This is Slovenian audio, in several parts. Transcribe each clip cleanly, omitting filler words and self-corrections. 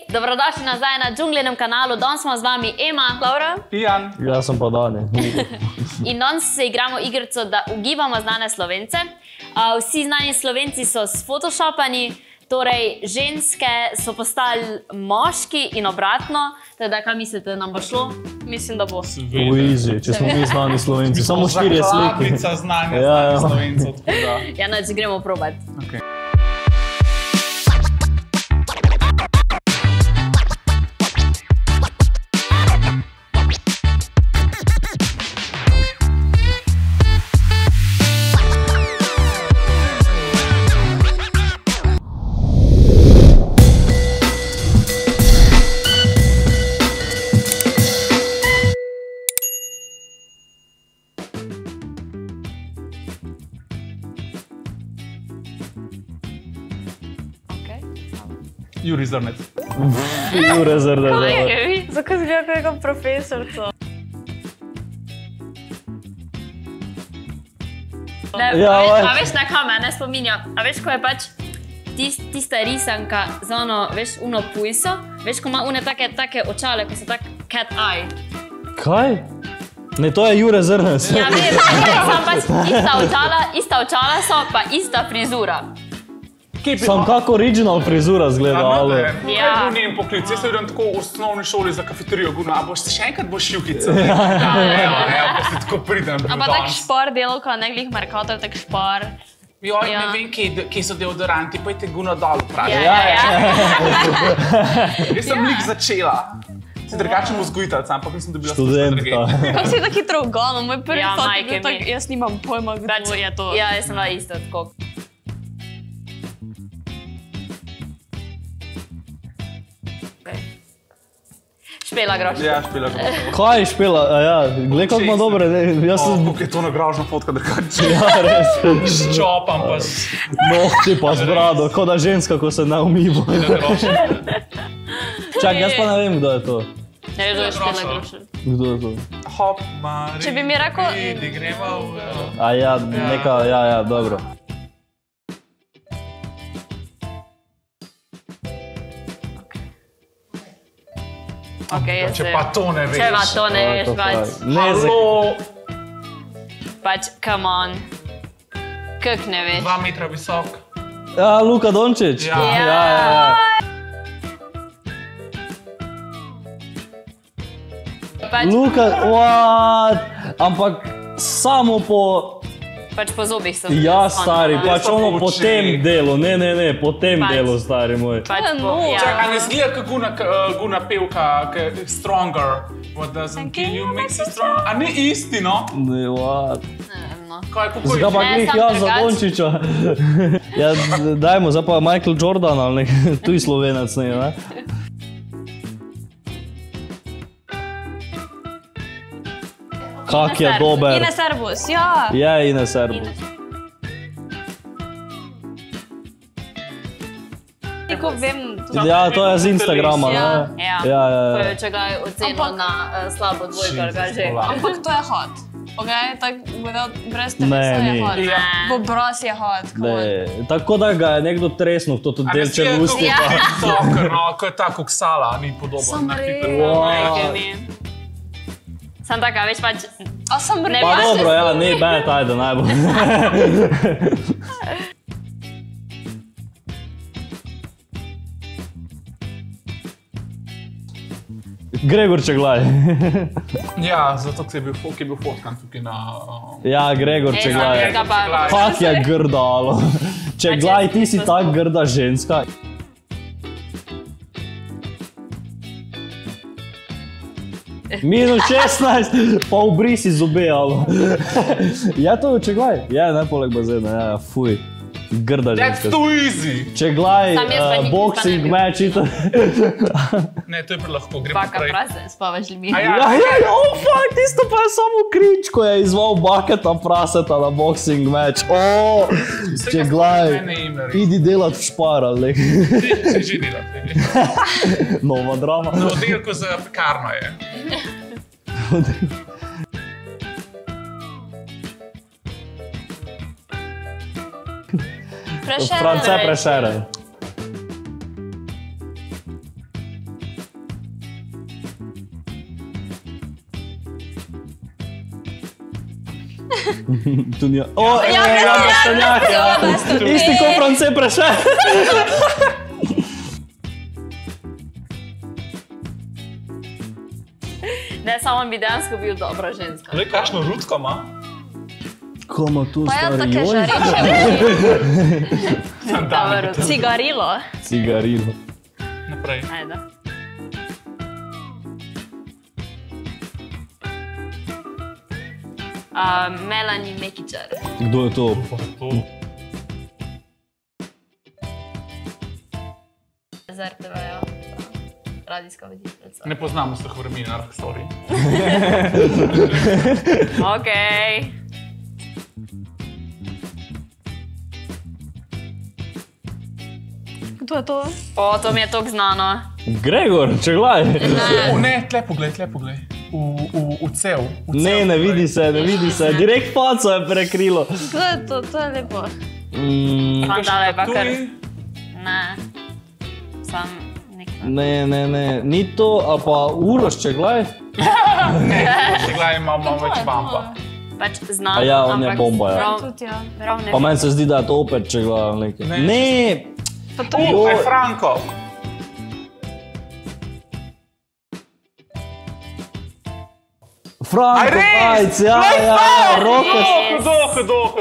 dobrodošli nazaj na Džunglinem kanalu. Danes smo z vami Ema, Laura, Pijan. Jaz sem pa Dani. In danes se igramo igrico, da ugibamo znane Slovence. Vsi znani Slovenci so sfotoshopani, torej ženske so postali moški in obratno. Teda, kaj mislite, nam bo šlo? Mislim, da bo. Easy, če smo mi znani Slovenci. Samo 4 slike. Zakladnica znanja znanih Slovencev. Ja, noč gremo probat. Juri Zrnec. Jure Zrnec. Zakaj zgleda kakega profesorca? A veš, na kaj mene spominja? A veš, ko je pač tista risanka za ono, veš, uno pujso? Veš, ko ima une take očale, ko so tak cat eye. Kaj? Ne, to je Jure Zrnec. Ja, vem, sam pač ista očala so, pa ista frizura. Sam kako original frizura zgleda, ali? Kaj je bil njen poklic? Jaz se vidim tako v osnovni šoli za kafeterijo, a boš še enkrat boš šivkica? Ja, pa se tako pridem. A pa tak špor delovka, ne glih Mercator, tak špor. Joj, ne vem, kje so deodoranti, pojte Guno dol vprašati. Jaz sem lik začela. Si drugačen vzgojitelj, ampak mislim, da bi bila študentka. Kako si tako hitro ugonil? Moj prvi thought je bil tak, jaz nimam pojma, kdo je to. Ja, jaz sem bila isto tako. Špela Grošelj. Ja, Špela Grošelj. Kaj Špela? Ja, gled kako ima dobre. Kako je to nagražna fotka drugače. Ja, res. S čopam pa s... Nohti pa z brado, kot da ženska, ko se ne umiva. Čak, jaz pa ne vem, kdo je to. Ne veš, kdo je Špela Grošelj. Kdo je to? Hop, Mari, če bi mi rekel... Vidi, greva v... A ja, neka, ja, dobro. Če pa to ne veš. Če pa to ne veš, pač. Halo! Pač, come on. Kak ne veš? 2 metra visok. Ja, Luka Dončić. Ja. Luka, what? Ampak samo po... Pač po zobih so. Ja, stari, pač ono po tem delu, ne, po tem delu, stari moj. Pač po, ja. Čakaj, ne zgleda kot Guna pevka, Stronger. What doesn't kill you makes you strong. A ne isti, no? Ne, what? Zdaj pa glih jaz za Dončića. Ja, dajmo, zdaj pa Michael Jordan ali nek, tuj Slovenec, ne? Kak je dober. Ines Erbus, ja. Je Ines Erbus. Tako vem... Ja, to je z Instagrama, ne? Ja. Če ga je ocenil na slabo dvojko, ali kaj že. Ampak to je hot. Ok, tako brez telesa je hot. V obraz je hot. Tako da ga je nekdo tresnil v to delče lusti. Ja, ko je ta koksala, ni podobno. Sam res. Sam taka, veš pač... A sam res? Pa dobro, ja, ne bad, ajde, najbolj. Gregor Čeglaj. Ja, zato je bil fotkan tukaj na... Ja, Gregor Čeglaj. Kak je grda, alo. Čeglaj, ti si tak grda ženska. -16, pa obrisi zobe, alo. Ja, to je Čeglaj? Ja, ne poleg bazena, ja, fuj. Grda ženska. That's too easy! Čeglaj, boxing match in to. Ne, to je prelahko, gremo Baka prej. prase, spavaš ljudmi. Ja, oh fuck, tisto pa je samo cringe, ko je izval Baketa praseta na boxing match. Oh, Čeglaj, idi delat v Špar, ali nek. Si že delat. Nova drama. Na oddelku za pekarno je. France Prešeren. Tu ni... O, Jan Trstenjak, ja. Isti ko France Preše. Ne, samo bi dejansko bil dobra ženska. Glej, kakšno rutko ima. Ko ima tu Pa ja, stari, take joj. žariče. Cigarilo. Cigarilo. Naprej. Ajde. Melanie Mekičar. Kdo je to? Z RTV-ja. Radijska voditeljica. Ne poznamo vseh vremenark, sorry. Okej. Kdo je to? O, to mi je toliko znano. Gregor, čeglaj. Ne, tle poglej. V cev. Ne vidi se. Direkt faco je prekrilo. Kdo je to? To je lepo. Fantale pa kar. Ne. Sam nekaj. Ne. Ni to, a pa Uroš, čeglaj. Čeglaj imamo več bamba. Pač znano, A ja, on je ampak bomba, ja. Tudi ja. prav ne. Pa meni se zdi, da je to opet čeglaj. Ne. Pa to Aj Franko. Franko Pajc, ja,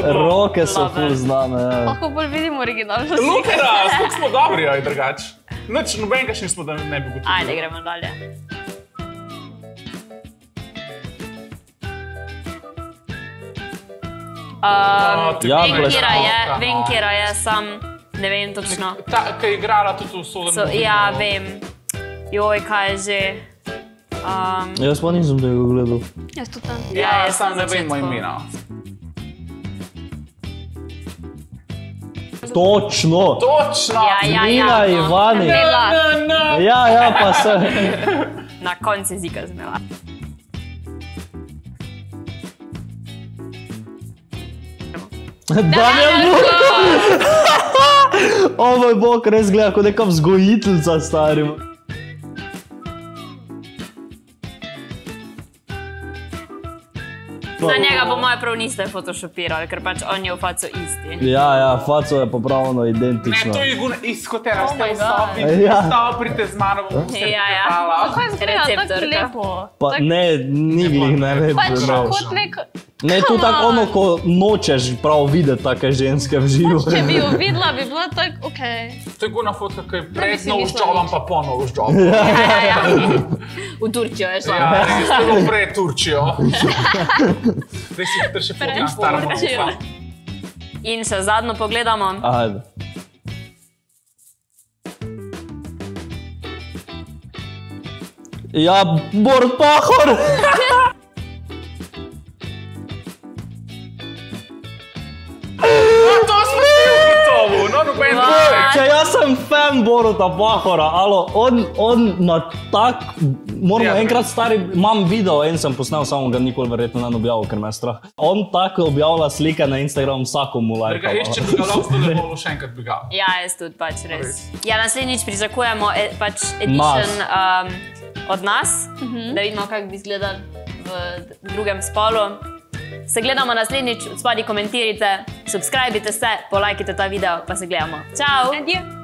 roke so ful znane, ja. lahko bolj vidim originalno sliko. Lukeras, kako smo dobri, aj drugač. Nič, nobenega še nismo, da ne bi gotovili. Ajde, gremo dalje. Vem, kjera je, sam ne vem točno. Ta, ki je igrala tudi v Sodenem. Ja, vem. Joj, kaj je že. Jaz pa nisem tega gledal. Jaz tudi tam. Ja, jaz sam na ne vemo začetku. imena. Točno! Točno! Nina Ivani. Zmela. Ja, pa se. Na koncu jezika zmela. Damjan Burko! O moj bog, res gleda kot neka vzgojiteljica starim. Na njega po moje prav niste photoshopirali, ker pač on je v faco isti. Ja, faco je popravno Ne, identično. to je iz hotela, ste v my sobi, Ja. pridite z mano, bomo vse Ja. prepala. Kaj izgleda tako Receptorka. lepo? Pa ne, ni glih ne Pač lepo. kot nek... Ne, to tako ono, ko nočeš prav videti take ženske v živo. Če bi jo videla, bi bila tako, okej. To je guna fotka, ki je bi pred si nov mislila žobom, nič. pa po nov žobom. Ja. V Turčijo je šla. Ja, res je bilo pred Turčijo. Zdaj si ter še fotka stara Turčijo. monofa. In še zadnjo pogledamo. Ajde. Ja, Borut Pahor! To smo vsi v gotovo, no noben drug. Če jaz sem fan Boruta Pahora, alo, on na tak... Moramo Ja, enkrat stari, imam video, en sem posnel, samo ga nikoli verjetno ne objavil, ker me je strah. On tako objavlja slike na Instagram, vsakomu Če lajka. bi ga lahko zdaj lepo, še enkrat bi ga. Ja, jaz tudi pač res. Res. Ja, naslednjič pričakujemo pač edition od nas, da vidimo, kako bi izgledal v drugem spolu. Se gledamo naslednjič, spodaj komentirajte, subskrbite se, polajkite ta video, pa se gledamo. Čau! Adieu.